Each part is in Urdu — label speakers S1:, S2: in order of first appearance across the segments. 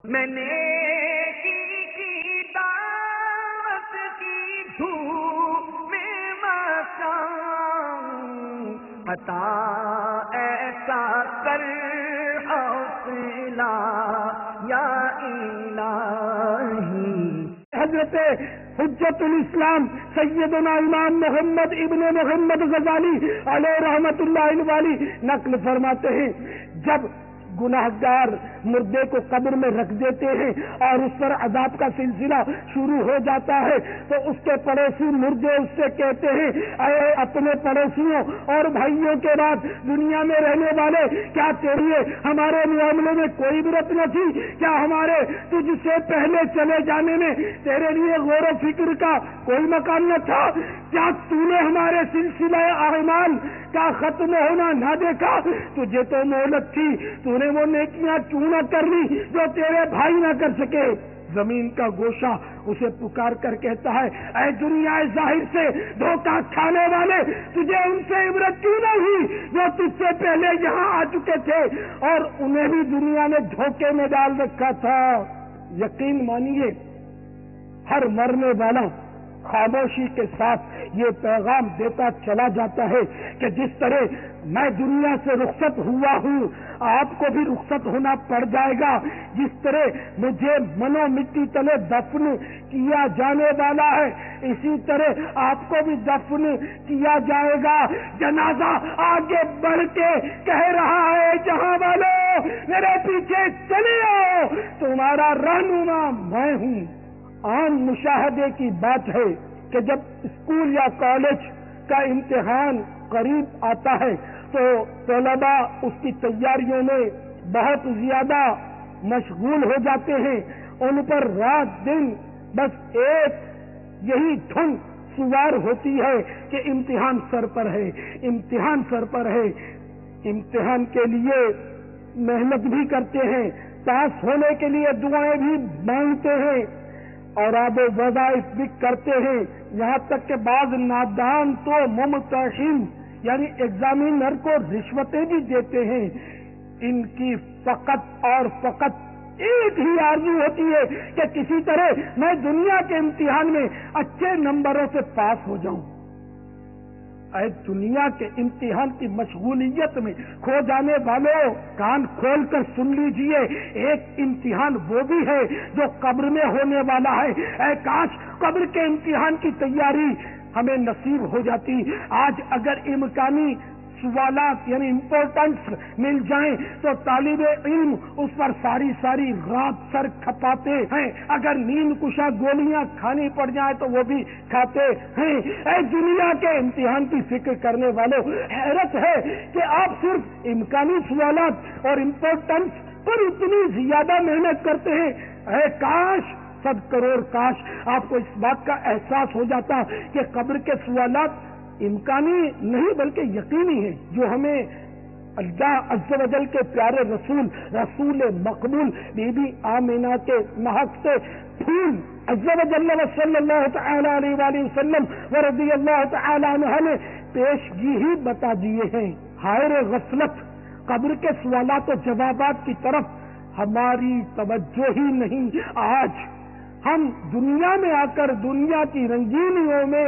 S1: میں نے کی دعوت کی دھوم میں مچاؤں، عطا ایسا کر حوصلہ یا الہی۔
S2: حضرت حجت الاسلام سیدنا امام محمد ابن محمد غزالی علیہ رحمت اللہ علیہ نقل فرماتے ہیں، جب گناہگار مردے کو قبر میں رکھ دیتے ہیں اور اس پر عذاب کا سلسلہ شروع ہو جاتا ہے تو اس کے پڑوسی مردے اس سے کہتے ہیں، اے اپنے پڑوسیوں اور بھائیوں کے بعد دنیا میں رہنے والے، کیا تیرے لیے ہمارے معاملے میں کوئی عبرت نہ تھی؟ کیا ہمارے تجھ سے پہلے چلے جانے میں تیرے لیے غور و فکر کا کوئی مقام نہ تھا؟ کیا تو نے ہمارے سلسلہ اعمال کا ختم ہونا نہ دیکھا؟ تجھے تو مہلت تھی، تو نے وہ نیکیاں کیوں نہ کر لی جو تیرے بھائی نہ کر سکے؟ زمین کا گوشہ اسے پکار کر کہتا ہے، اے دنیا ظاہر سے دھوکہ کھانے والے، تجھے ان سے عبرت کیوں نہ ہوئی جو تجھ سے پہلے یہاں آ چکے تھے اور انہیں بھی دنیا نے دھوکے میں ڈال رکھا تھا۔ یقین مانیے، ہر مرنے والا خاموشی کے ساتھ یہ پیغام دیتا چلا جاتا ہے کہ جس طرح میں دنیا سے رخصت ہوا ہوں، آپ کو بھی رخصت ہونا پڑ جائے گا۔ جس طرح مجھے منو مٹی تلے دفن کیا جانے والا ہے، اسی طرح آپ کو بھی دفن کیا جائے گا۔ جنازہ آگے بڑھ کے کہہ رہا ہے، جہاں والوں میرے پیچھے چلے آؤ، تمہارا رہنما میں ہوں۔ عام مشاہدے کی بات ہے کہ جب اسکول یا کالج کا امتحان قریب آتا ہے تو طلباء اس کی تیاریوں میں بہت زیادہ مشغول ہو جاتے ہیں، ان پر رات دن بس ایک یہی دھن سوار ہوتی ہے کہ امتحان سر پر ہے، امتحان سر پر ہے۔ امتحان کے لیے محنت بھی کرتے ہیں، پاس ہونے کے لیے دعائیں بھی مانگتے ہیں اور آب و وظائف بھی کرتے ہیں، یہاں تک کہ بعض نادان تو ممتحن یعنی ایگزامینر کو رشوتیں بھی دیتے ہیں۔ ان کی فقط اور فقط ایک ہی آرزو ہوتی ہے کہ کسی طرح میں دنیا کے امتحان میں اچھے نمبروں سے پاس ہو جاؤں۔ اے دنیا کے امتحان کی مشغولیت میں کھو جانے والوں، کان کھول کر سن لیجئے، ایک امتحان وہ بھی ہے جو قبر میں ہونے والا ہے۔ اے کاش قبر کے امتحان کی تیاری ہمیں نصیب ہو جاتی۔ آج اگر امکانی سوالات یعنی امپورٹنس مل جائیں تو طالب علم اس پر ساری رات سر کھپاتے ہیں، اگر نیند کشا گولیاں کھانی پڑ جائیں تو وہ بھی کھاتے ہیں۔ اے دنیا کے امتحان کی فکر کرنے والوں، حیرت ہے کہ آپ صرف امکانی سوالات اور امپورٹنس پر اتنی زیادہ محنت کرتے ہیں۔ اے کاش، 100 کروڑ کاش آپ کو اس بات کا احساس ہو جاتا کہ قبر کے سوالات امکانی نہیں بلکہ یقینی ہے، جو ہمیں اللہ عز و جل کے پیارے رسول مقبول بی بی آمینہ کے محق سے پھول عز و جل و صلی اللہ تعالی علیہ وآلہ وسلم ورضی اللہ تعالی عنہ نے پیشگی ہی بتا دیے ہیں۔ ہائے غفلت، قبر کے سوالات و جوابات کی طرف ہماری توجہ ہی نہیں۔ آج ہم دنیا میں آ کر دنیا کی رنگینیوں میں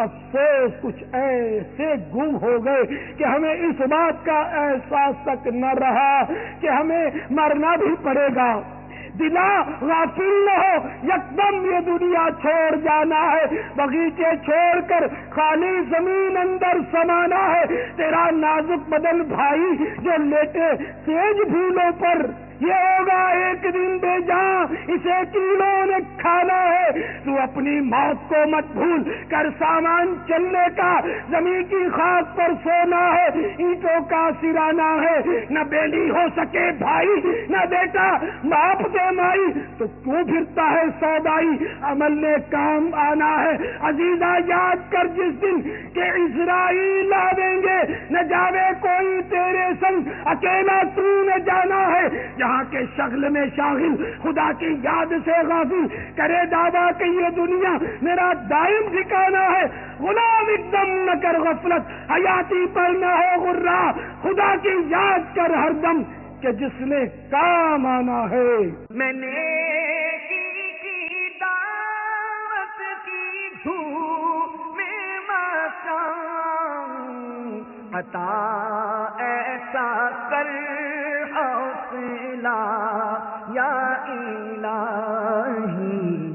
S2: افسوس کچھ ایسے گم ہو گئے کہ ہمیں اس بات کا احساس تک نہ رہا کہ ہمیں مرنا بھی پڑے گا۔ دلا غافل نہ ہو، یکدم یہ دنیا چھوڑ جانا ہے، باغیچے چھوڑ کر خالی زمین اندر سمانا ہے۔ تیرا نازک بدن بھائی جو لیٹے تیز بھولوں پر، یہ ہوگا ایک دن بے جان، اسے کیڑوں نے کھانا ہے۔ تو اپنی موت کو مت بھول کر سامان چلنے کا، زمین کی خاک پر سونا ہے، اینٹوں کا سرانا ہے۔ نہ بیلی ہو سکے بھائی، نہ بیٹا باپ دے مائی، تو کیوں پھرتا ہے سودائی؟ عمل نے کام آنا ہے۔ عزیزہ یاد کر جس دن کہ اسرائیل آویں گے، نہ جاوے کوئی تیرے سنگ، اکیلا تو نہ جانا ہے۔ جہاں کے شغل میں شاغل، خدا کی یاد سے غافل، کرے دعویٰ کہ یہ دنیا میرا دائم ٹھکانہ ہے۔ غلام ایک دم نہ کر غفلت، حیاتی پر نہ ہو غرہ، خدا کی یاد کر ہر دم، کہ جس نے کام آنا ہے.
S1: میں نے کی دعوت کی دھوم میں مچاؤں، عطا ایسا کر حوصلہ یا الہی